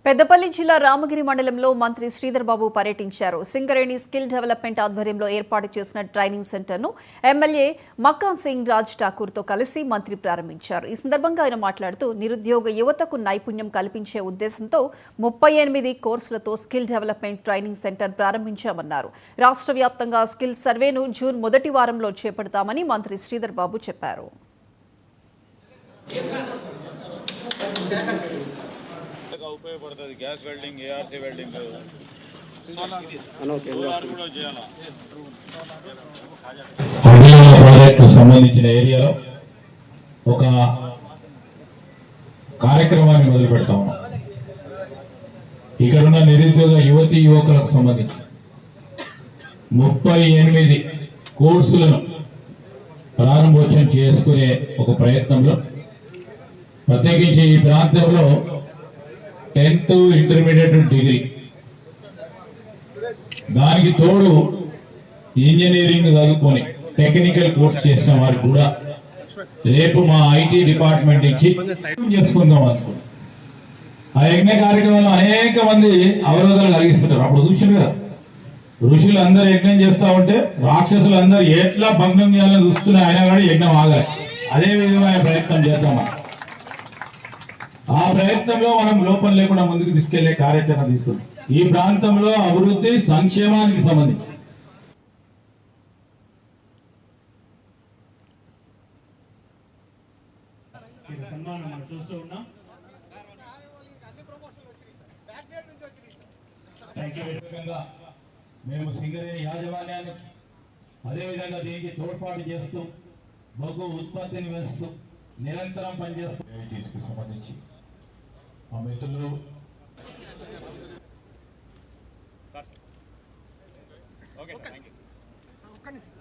పెద్దపల్లి జిల్లా రామగిరి మండలంలో మంత్రి శ్రీధర్ బాబు పర్యటించారు. సింగరేణి స్కిల్ డెవలప్మెంట్ ఆధ్వర్యంలో ఏర్పాటు చేసిన ట్రైనింగ్ సెంటర్ను ఎమ్మెల్యే మక్కాన్ సింగ్ రాజ్ ఠాకూర్తో కలిసి మంత్రి ప్రారంభించారు. ఈ సందర్భంగా ఆయన మాట్లాడుతూ నిరుద్యోగ యువతకు నైపుణ్యం కల్పించే ఉద్దేశంతో 38 కోర్సులతో స్కిల్ డెవలప్మెంట్ ట్రైనింగ్ సెంటర్ ప్రారంభించామన్నారు. రాష్ట్ర వ్యాప్తంగా స్కిల్ సర్వేను జూన్ మొదటి వారంలో చేపడతామని మంత్రి శ్రీధర్ బాబు చెప్పారు. ఉపయోగపడుతుంది. Gas welding, ARC welding, project సంబంధించిన ఏరియాలో ఒక కార్యక్రమాన్ని మొదలు పెడతా ఉన్నాం. ఇక్కడున్న నిరుద్యోగ యువతీ యువకులకు సంబంధించి 38 కోర్సులను ప్రారంభోత్సవం చేసుకునే ఒక ప్రయత్నంలో ప్రత్యేకించి ఈ ప్రాంతంలో 10th ఇంటర్మీడియట్ డిగ్రీ, దానికి తోడు ఇంజనీరింగ్ చదువుకొని టెక్నికల్ కోర్స్ చేసిన వారు కూడా రేపు మా ఐటీ డిపార్ట్మెంట్ ఇచ్చి చేసుకుందాం అనుకుంటున్నాం. ఆ యజ్ఞ కార్యక్రమంలో అనేక మంది అవరోధాలు కలిగిస్తుంటారు. అప్పుడు చూసారు కదా, ఋషులు అందరూ యజ్ఞం చేస్తా ఉంటే రాక్షసులు అందరూ ఎట్లా భగ్నం చేయాలని చూస్తున్నా అయినా కానీ యజ్ఞం ఆగాలి. అదే విధమైన ప్రయత్నం చేద్దాం. ఆ ప్రయత్నంలో మనం లోపం లేకుండా ముందుకు తీసుకెళ్లే కార్యాచరణ తీసుకుంటాం. ఈ ప్రాంతంలో అభివృద్ధి సంక్షేమానికి సంబంధించి చూస్తూ ఉన్నాం. మేము సింగరేణి యాజమాన్యానికి అదేవిధంగా దీనికి తోడ్పాటు చేస్తూ బొగ్గు ఉత్పత్తిని వేస్తూ నిరంతరం పనిచేస్తూ కి సంబంధించి మా మిత్రులు ఓకే సార్, థాంక్యూ.